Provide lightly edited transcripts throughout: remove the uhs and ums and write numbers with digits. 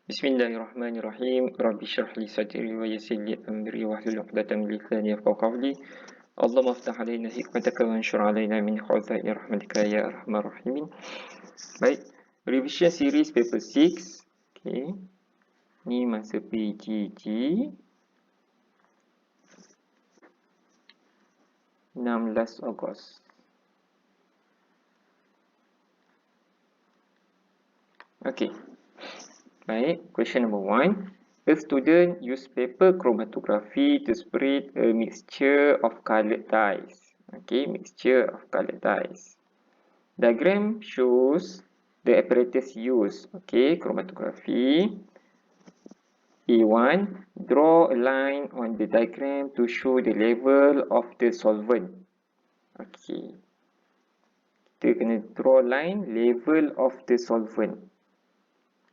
Bismillahirrahmanirrahim. Rabbi shrah li sadri wa yassir li amri wahlul 'uqdatam min lisani yafqahu qawli. Allahumma iftah alaina hikmataka wa anshur alaina min khaza'in rahmatika ya arhamar rahimin. Baik, revision series paper 6. Okey. Ni masa PGG 16 Ogos. Okey. Baik, question number 1. A student use paper chromatography to spread a mixture of colored dyes. Okay, mixture of colored dyes. Diagram shows the apparatus used. Okay, chromatography. A1, draw a line on the diagram to show the level of the solvent. Okay, kita kena draw line level of the solvent.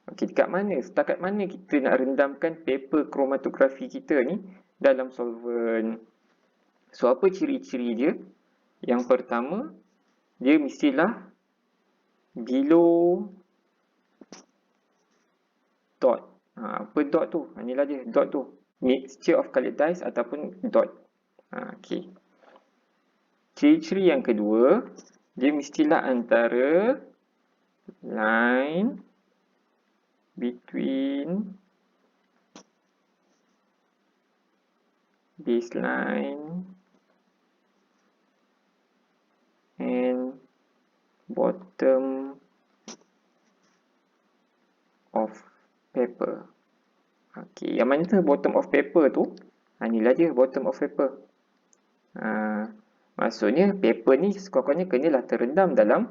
Okey, dekat mana? Setakat mana kita nak rendamkan paper chromatography kita ni dalam solvent? So, apa ciri-ciri dia? Yang pertama, dia mestilah below dot. Apa dot tu? Inilah dia, dot tu. Mixture of colored dyes ataupun dot. Okey. Ciri-ciri yang kedua, dia mestilah antara line between baseline and bottom of paper. Okey, yang mana tu bottom of paper tu? Inilah dia bottom of paper. Maksudnya paper ni sekurang-kurangnya kenalah terendam dalam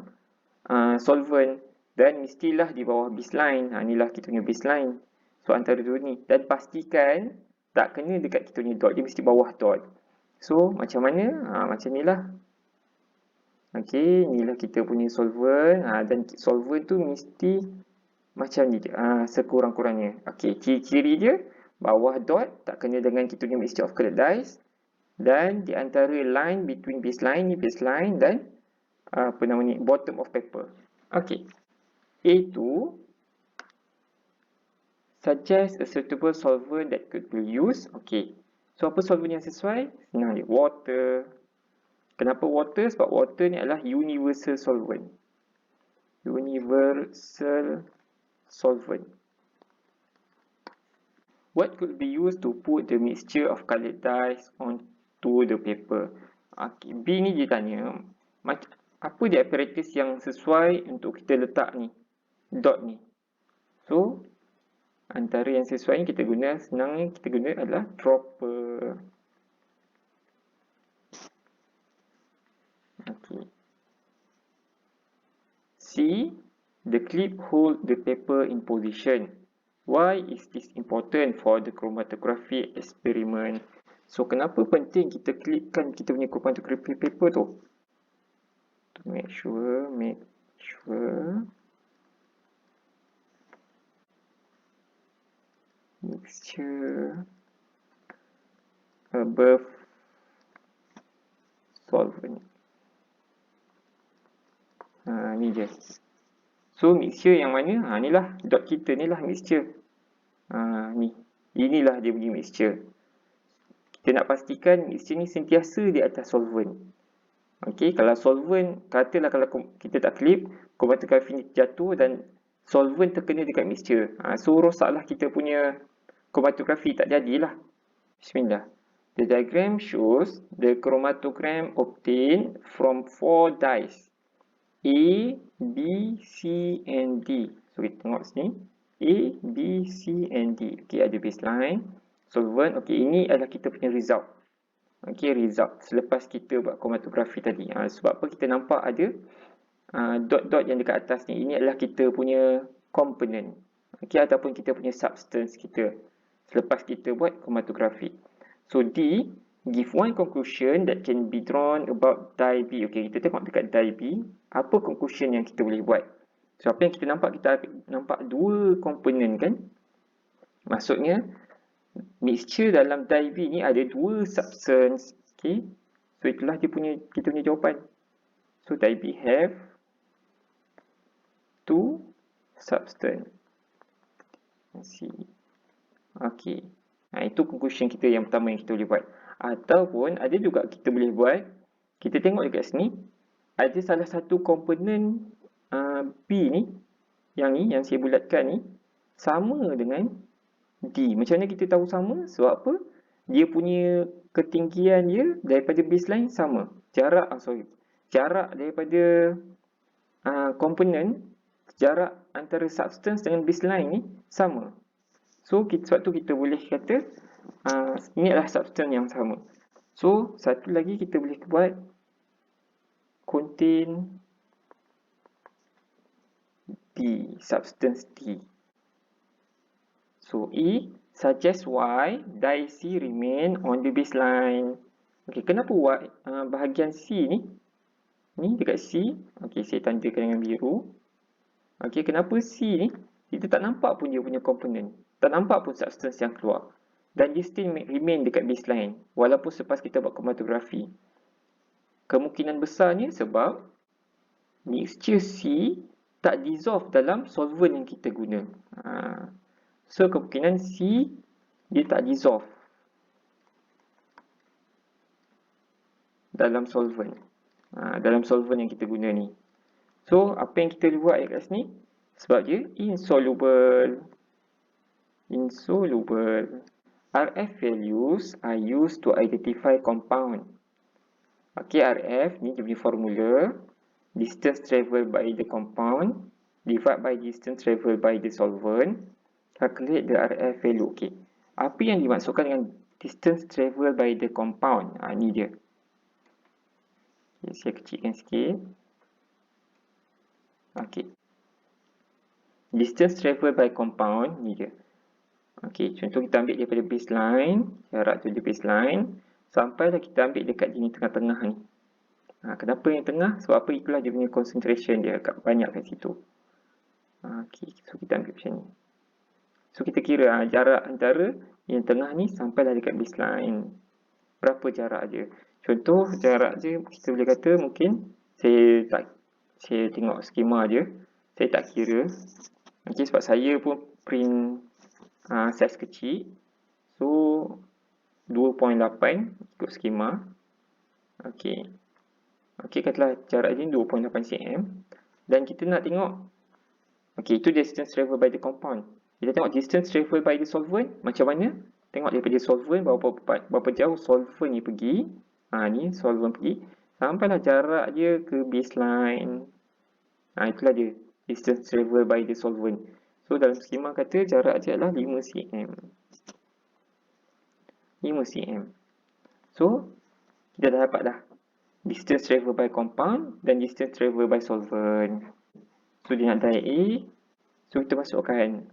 solvent dan mestilah di bawah baseline. Inilah kita punya baseline. So antara dua ni. Dan pastikan tak kena dekat kita punya dot. Dia mesti bawah dot. So macam mana? Macam ni lah. Okey, inilah kita punya solvent. Dan solvent tu mesti macam ni. Sekurang-kurangnya. Okey, ciri-ciri dia bawah dot tak kena dengan kita punya mixture of colored dyes. Dan di antara line between baseline ni baseline dan bottom of paper. Okey. A2, suggest a suitable solvent that could be used. Okey. So apa solvent yang sesuai? Senang je, water. Kenapa water? Sebab water ni adalah universal solvent. Universal solvent. What could be used to put the mixture of colored dyes onto the paper? Okay. B ni dia tanya, apa dia apparatus yang sesuai untuk kita letak ni? Dot ni. So, antara yang sesuai kita guna, senangnya kita guna adalah dropper. Okay. C, the clip hold the paper in position. Why is this important for the chromatography experiment? So, kenapa penting kita klipkan kita punya chromatography paper tu? To make sure mixture above solvent. Ni je. So mixture yang mana? Inilah dot kita ni lah mixture. Ni. Inilah dia punya mixture. Kita nak pastikan mixture ni sentiasa di atas solvent. Okey, kalau solvent, katalah kalau kita tak clip, chromatography ni jatuh dan solvent terkena dekat mixture. So rosaklah kita punya chromatography, tak jadilah. Bismillah. The diagram shows the chromatogram obtained from 4 dyes. A, B, C and D. So kita tengok sini. A, B, C and D. Okey, ada baseline, solvent. Okey, ini adalah kita punya result. Okey, result selepas kita buat chromatography tadi. Sebab apa kita nampak ada dot-dot yang dekat atas ni. Ini adalah kita punya component. Okey, ataupun kita punya substance kita selepas kita buat chromatography. So D, give one conclusion that can be drawn about dye B. Okey, kita tengok dekat dye B, apa conclusion yang kita boleh buat. So apa yang kita nampak dua komponen kan? Maksudnya mixture dalam dye B ni ada dua substance. Okey. So itulah kita punya jawapan. So dye B have two substance. C. Okey. Itu conclusion kita yang pertama yang kita boleh buat. Ataupun ada juga kita boleh buat, kita tengok dekat sini, ada salah satu komponen B ni, yang saya bulatkan ni, sama dengan D. Macam mana kita tahu sama? Sebab apa? Dia punya ketinggian dia daripada baseline sama. Jarak daripada komponen, jarak antara substance dengan baseline ni sama. So, sebab tu kita boleh kata ini adalah substance yang sama. So, satu lagi kita boleh buat contain D, substance D. So, E suggests why die C remain on the baseline. Okey, kenapa bahagian C ni? Ni dekat C. Okey, saya tandakan dengan biru. Okey, kenapa C ni? Kita tak nampak pun dia punya komponen. Tak nampak pun substance yang keluar. Dan dia still remain dekat baseline. Walaupun selepas kita buat kromatografi. Kemungkinan besarnya sebab mixture C tak dissolve dalam solvent yang kita guna. So, kemungkinan C dia tak dissolve dalam solvent. Dalam solvent yang kita guna ni. So, apa yang kita buat kat sini? Sebab dia insoluble. RF values are used to identify compound. Okay, RF ni dia punya formula. Distance traveled by the compound divided by distance traveled by the solvent. Calculate the RF value. Okay. Apa yang dimaksudkan dengan distance traveled by the compound? Ni dia. Okay, saya kecilkan sikit. Okay. Distance traveled by compound, ni dia. Okay, contoh kita ambil daripada baseline, jarak tu dia baseline, sampailah kita ambil dekat sini tengah-tengah ni. Kenapa yang tengah? Sebab apa? Itulah dia punya concentration dia agak banyak kat situ. Okay, so kita ambil macam ni. So kita kira jarak antara yang tengah ni sampailah dekat baseline. Berapa jarak dia? Contoh jarak dia kita boleh kata mungkin saya tengok skema dia, saya tak kira. Okay, sebab saya pun print saiz kecil. So 2.8 ikut skema. Okay. Okey, katalah jarak dia 2.8 cm. Dan kita nak tengok, okey, itu distance traveled by the compound. Kita tengok distance traveled by the solvent, macam mana? Tengok daripada solvent, berapa jauh solvent ni pergi. Ni solvent pergi. Sampailah jarak dia ke baseline. Itulah dia, distance traveled by the solvent. So, dalam skema kata jarak dia adalah 5 cm. 5 cm. So, kita dah dapat dah distance traveled by compound dan distance traveled by solvent. So, dia nak die A. So, kita masukkan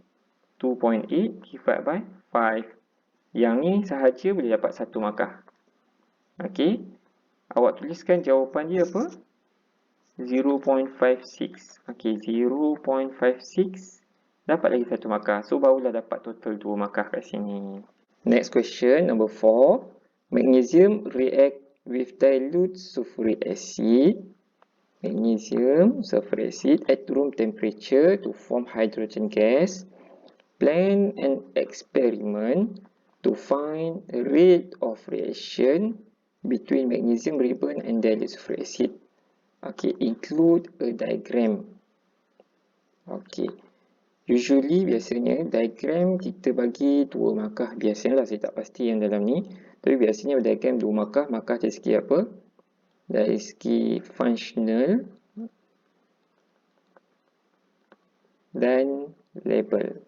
2.8 divided by 5. Yang ni sahaja boleh dapat 1 markah. Okey. Awak tuliskan jawapan dia apa? 0.56. Okey, 0.56. Dapat lagi 1 markah. So, barulah dapat total 2 markah kat sini. Next question, number 4. Magnesium react with dilute sulfuric acid. Magnesium sulfuric acid at room temperature to form hydrogen gas. Plan an experiment to find the rate of reaction between magnesium ribbon and dilute sulfuric acid. Okay, include a diagram. Okay, usually biasanya diagram kita bagi 2 markah. Biasalah, saya tak pasti yang dalam ni. Tapi biasanya diagram 2 markah. Markah dari segi apa? Dari segi functional dan label.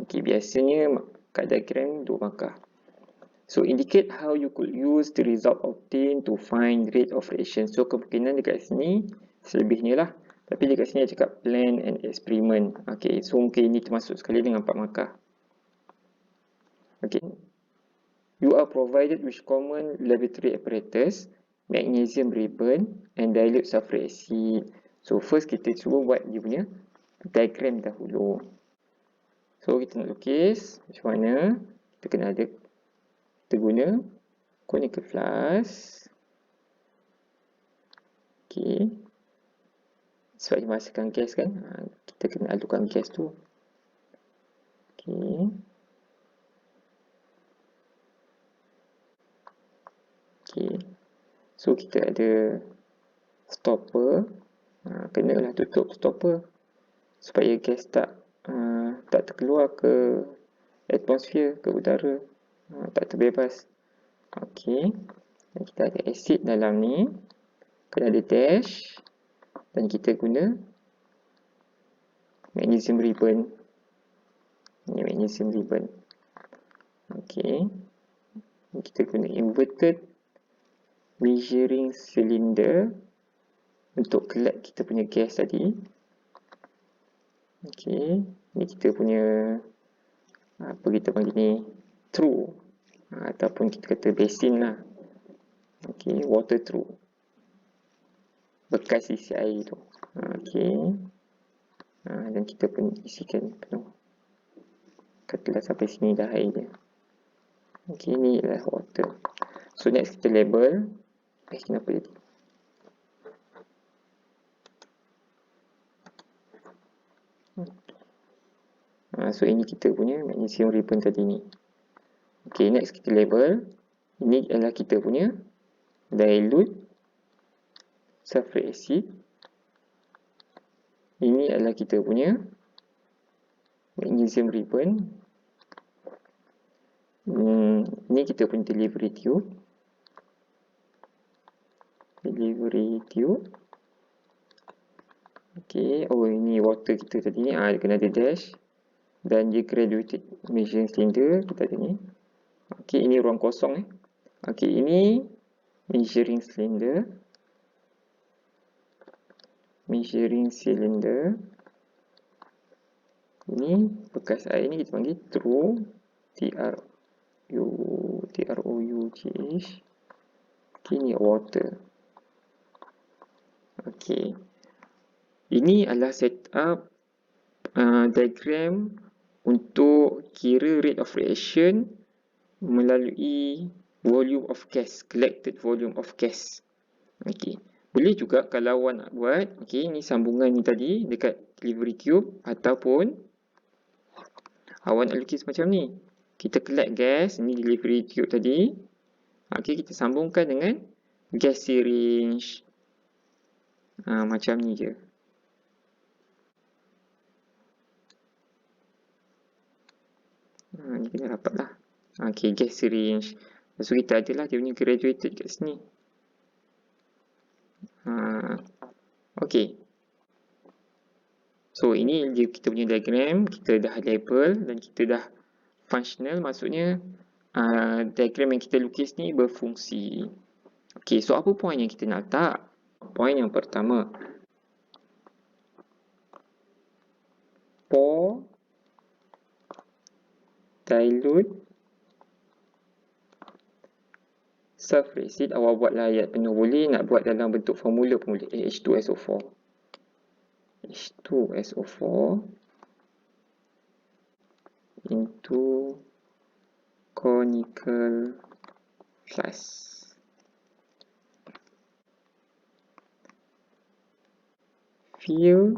Okay, biasanya kat diagram 2 markah. So, indicate how you could use the result obtained to find rate of reaction. So, kemungkinan dekat sini selebihnya lah. Tapi dekat sini dia cakap plan and experiment. Okay, so mungkin ini termasuk sekali dengan 4 markah. Okay. You are provided with common laboratory apparatus, magnesium ribbon and dilute sulfuric acid. So, first kita cuba buat dia punya diagram dahulu. So, kita nak lukis macam mana. Kita kena ada, kita guna conical flask. Okay. Sebab dia masukkan gas kan, kita kena adukan gas tu. Okey. Okey. So kita ada stopper. Kenalah tutup stopper supaya gas tak terkeluar ke atmosfer, ke udara, tak terbebas. Okey. Dan kita ada asid dalam ni. Kena ada dash. Dan kita guna magnesium ribbon. Ini magnesium ribbon. Okey. Kita guna inverted measuring cylinder untuk collect kita punya gas tadi. Okey. Ni kita punya apa kita panggil ni, through, ataupun kita kata basin lah. Okey, water through, bekas isi air tu. Okey. Dan kita pun isikan penuh. Katalah sampai sini dah air dia. Okey, ni adalah water. So next kita label. Kenapa jadi? So ini kita punya magnesium ribbon tadi ni. Okey, next kita label. Ini adalah kita punya dilute sulfuric acid. Ini adalah kita punya magnesium ribbon. Ini kita punya delivery tube. Okey, ini water kita tadi ni. Dia kena ada dash. Dan dia graduated measuring cylinder. Kita ada ni. Okey, ini ruang kosong. Okey, ini measuring cylinder. Ini bekas air ni kita panggil through, T-R-O-U-G-H. Okey, ni water. Okey. Ini adalah setup diagram untuk kira rate of reaction melalui volume of gas, collected volume of gas. Okey. Boleh juga kalau awak nak buat, okey, ni sambungan ni tadi dekat delivery tube, ataupun awak nak lukis macam ni. Kita collect gas, ni delivery tube tadi. Okey, kita sambungkan dengan gas syringe. Macam ni je. Ni kena rapat lah. Okey, gas syringe. Lepas tu kita adalah dia punya graduated kat sini. Okey. So, ini dia kita punya diagram. Kita dah label dan kita dah functional. Maksudnya, diagram yang kita lukis ni berfungsi. Okey, so apa poin yang kita nak letak? Poin yang pertama. Pour dilute sulfuric acid. Awak buatlah ayat penuh boleh. Nak buat dalam bentuk formula pun boleh. H2SO4. H2SO4 into conical flask. Fill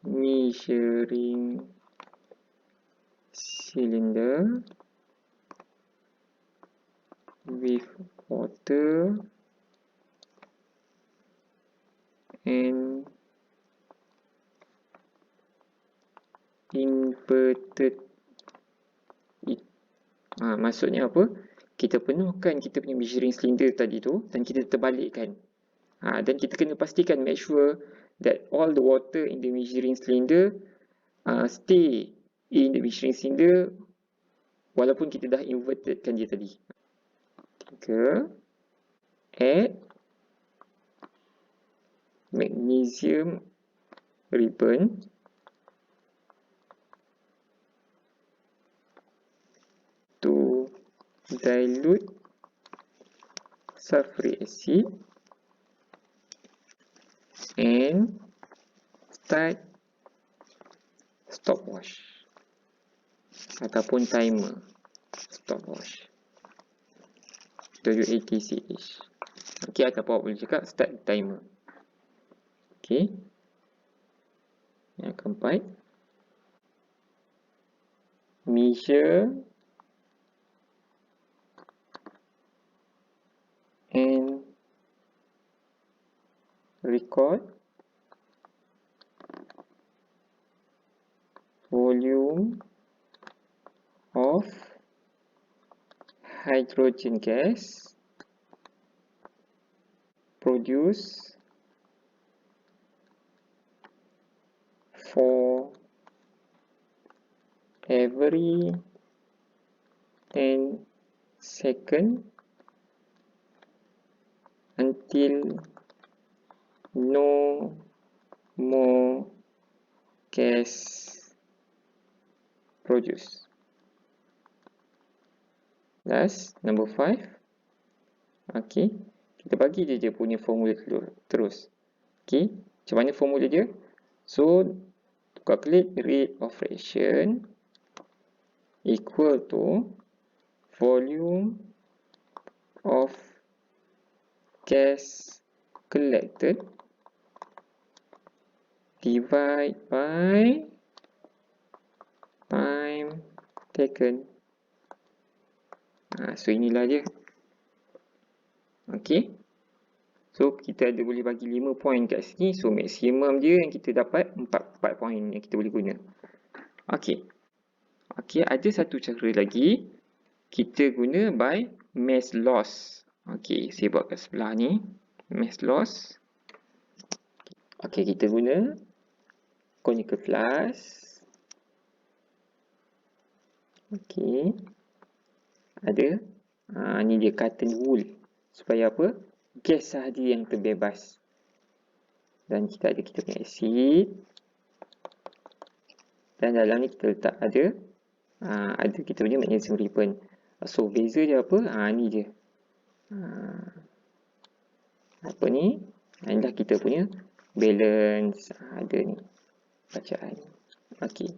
measuring cylinder with water and inverted it. Maksudnya apa? Kita penuhkan kita punya measuring cylinder tadi tu dan kita terbalikkan. Dan kita kena pastikan, make sure that all the water in the measuring cylinder stay in the measuring cylinder walaupun kita dah invertedkan dia tadi. 3. Add magnesium ribbon to dilute sulfuric acid and start stopwatch ataupun timer stopwatch, WATCH. Okey, ataupun awak boleh cakap start timer. Okey, yang keempat, measure and record volume of hydrogen gas produced for every 10 seconds until no more gas produced. Last, number 5. Okay, kita bagi dia punya formula terus. Okay, macam mana formula dia? So, to calculate rate of reaction equal to volume of gas collected divide by time taken. So inilah dia. Okay. So kita ada boleh bagi 5 point kat sini. So maksimum dia yang kita dapat 4 point yang kita boleh guna. Okay. Okay, ada satu cara lagi. Kita guna by mass loss. Okay, saya buat kat sebelah ni. Mass loss. Okay, kita guna conical flask. Okay. Ada. Ni dia cotton wool. Supaya apa? Gas sahaja yang terbebas. Dan kita ada kita punya asid. Dan dalam ni kita letak ada kita punya magnesium ribbon. So beza dia apa? Ni dia. Apa ni? Inilah kita punya balance. Ada ni bacaan. Okay.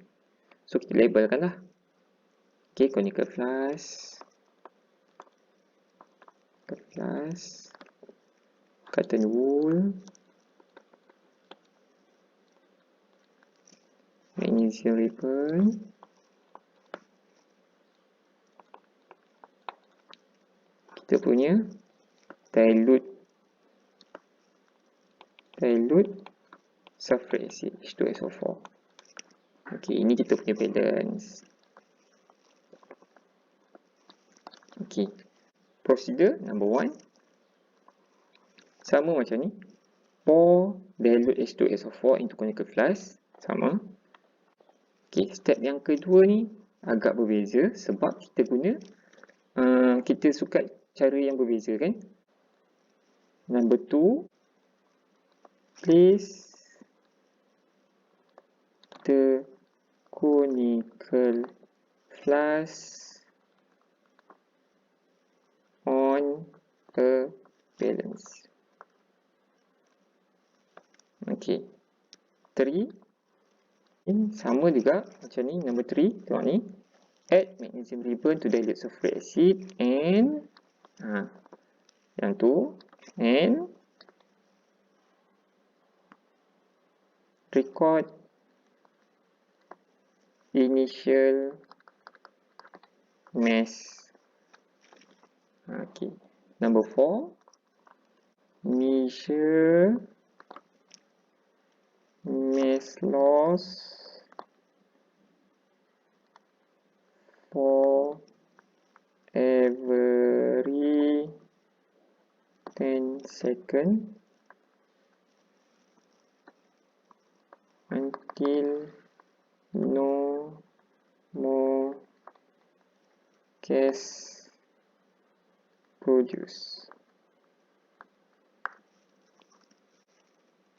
So kita labelkan lah. Okay, conical flask. Cotton wool, magnesium ribbon, kita punya dilute sulfuric acid H2SO4. Okay, ini kita punya balance. Okay, procedure number 1 sama macam ni. Pour dilute H2SO4 into conical flask. Sama. Okay, step yang kedua ni agak berbeza sebab kita guna kita suka cara yang berbeza kan. Number 2, place the conical flask on a balance. Okay. 3. Ini sama juga macam ni. Number 3. Tengok ni. Add magnesium ribbon to dilute sulfuric acid and yang tu and record initial mass. Okay. Number 4. Measure mass loss for every 10 seconds until no more gas produced.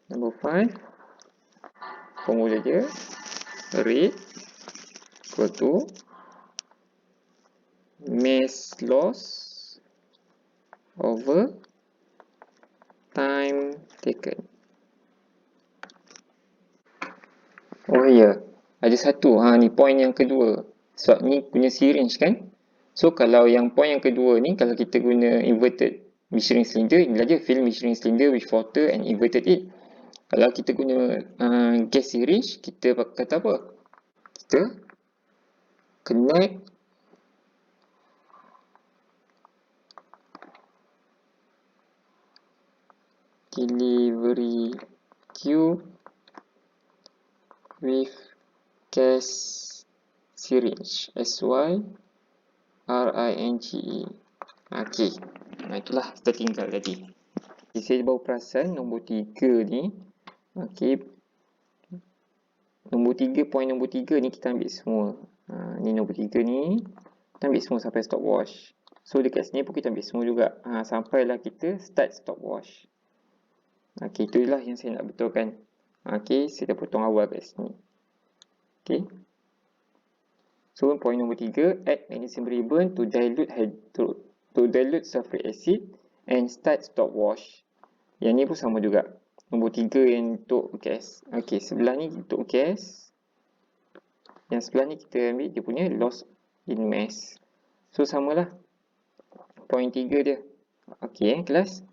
Number 5. Formula dia rate equal to mass loss over time taken. Oh ya, ada satu. Ni point yang kedua. Sebab ni punya syringe kan. So kalau yang point yang kedua ni, kalau kita guna inverted measuring cylinder, inilah dia fill measuring cylinder with water and inverted it. Kalau kita guna gas syringe, kita kata apa? Kita connect delivery queue with gas syringe, SYRINGE. Okey, itulah kita tinggal tadi. Okay, saya baru perasan nombor 3 ni. Okey, poin nombor 3 ni kita ambil semua. Ni nombor 3 ni kita ambil semua sampai stopwatch. So dekat sini pun kita ambil semua juga. Sampailah kita start stopwatch. Okey, itulah yang saya nak betulkan. Okey, saya dah potong awal kat sini. Okey. So poin nombor 3, add magnesium ribbon to dilute sulfuric acid and start stopwatch. Yang ni pun sama juga. Nombor 3 yang untuk gas. Okey, sebelah ni untuk gas. Yang sebelah ni kita ambil dia punya loss in mass. So samalah. Poin 3 dia. Okey kelas.